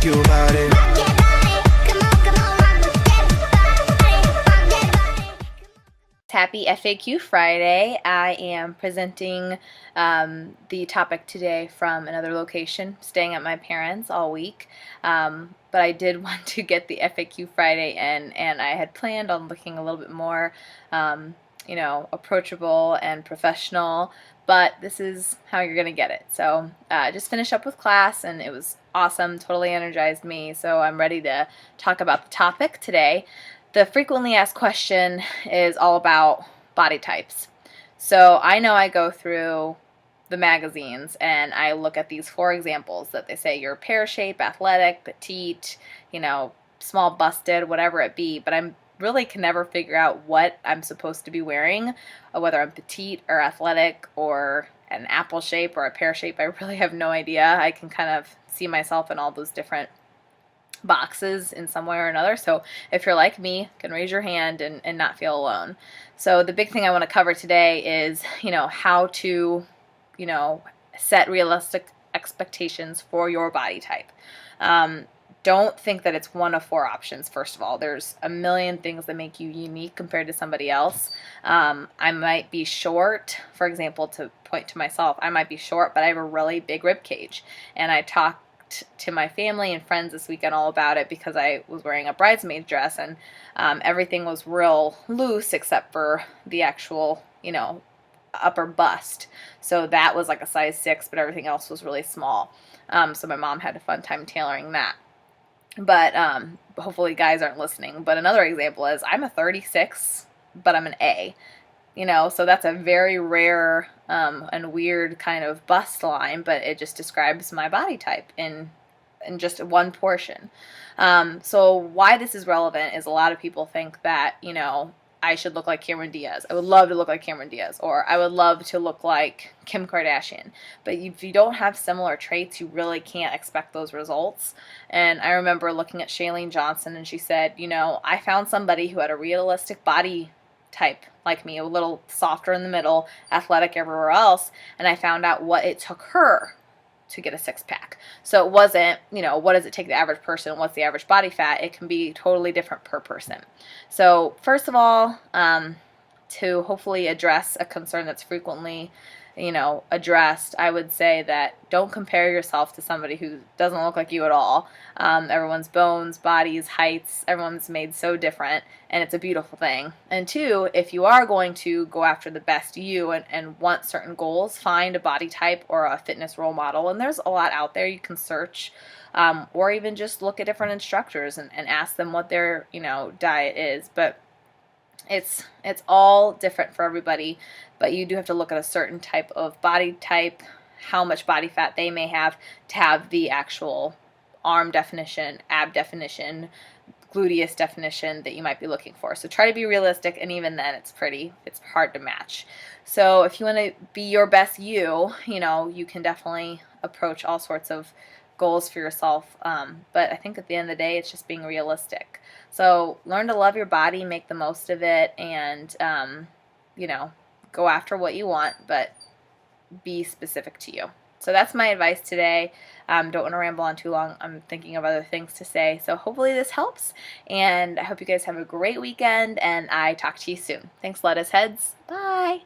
rock your body. Happy FAQ Friday. I am presenting the topic today from another location, staying at my parents' all week. But I did want to get the FAQ Friday in, and I had planned on looking a little bit more, approachable and professional, but this is how you're going to get it. So just finished up with class, and it was awesome, totally energized me, so I'm ready to talk about the topic today. The frequently asked question is all about body types. So I know I go through the magazines and I look at these 4 examples that they say you're pear-shaped, athletic, petite, small busted, whatever it be, but I'm really can never figure out what I'm supposed to be wearing, whether I'm petite or athletic or an apple shape or a pear shape. I really have no idea. I can kind of see myself in all those different boxes in some way or another. So if you're like me, you can raise your hand and not feel alone. So the big thing I want to cover today is, how to, set realistic expectations for your body type. Don't think that it's one of 4 options. First of all, there's a million things that make you unique compared to somebody else. I might be short, for example, to point to myself, I might be short, but I have a really big rib cage, and I talk to my family and friends this weekend all about it because I was wearing a bridesmaid dress, and everything was real loose except for the actual, upper bust. So that was like a size 6, but everything else was really small. So my mom had a fun time tailoring that. But hopefully guys aren't listening. But another example is I'm a 36, but I'm an A. So that's a very rare and weird kind of bust line, but it just describes my body type in just one portion. So why this is relevant is a lot of people think that, I should look like Cameron Diaz. I would love to look like Cameron Diaz, or I would love to look like Kim Kardashian. But if you don't have similar traits, you really can't expect those results. And I remember looking at Shailene Johnson, and she said, I found somebody who had a realistic body type like me, a little softer in the middle, athletic everywhere else, and I found out what it took her to get a 6-pack. So it wasn't, what does it take the average person, what's the average body fat? It can be totally different per person. So first of all, to hopefully address a concern that's frequently addressed, I would say that don't compare yourself to somebody who doesn't look like you at all. Everyone's bones, bodies, heights, everyone's made so different, and it's a beautiful thing. And 2, if you are going to go after the best you and want certain goals, find a body type or a fitness role model, and there's a lot out there you can search, or even just look at different instructors and ask them what their diet is. But it's all different for everybody, but you do have to look at a certain type of body type, how much body fat they may have to have the actual arm definition, ab definition, gluteus definition that you might be looking for. So try to be realistic, and even then it's hard to match. So if you want to be your best you can definitely approach all sorts of goals for yourself, but I think at the end of the day it's just being realistic. So learn to love your body, make the most of it, and go after what you want, but be specific to you. So that's my advice today. Don't want to ramble on too long. I'm thinking of other things to say, so hopefully this helps, and I hope you guys have a great weekend, and I talk to you soon. Thanks, Lettuce Heads. Bye.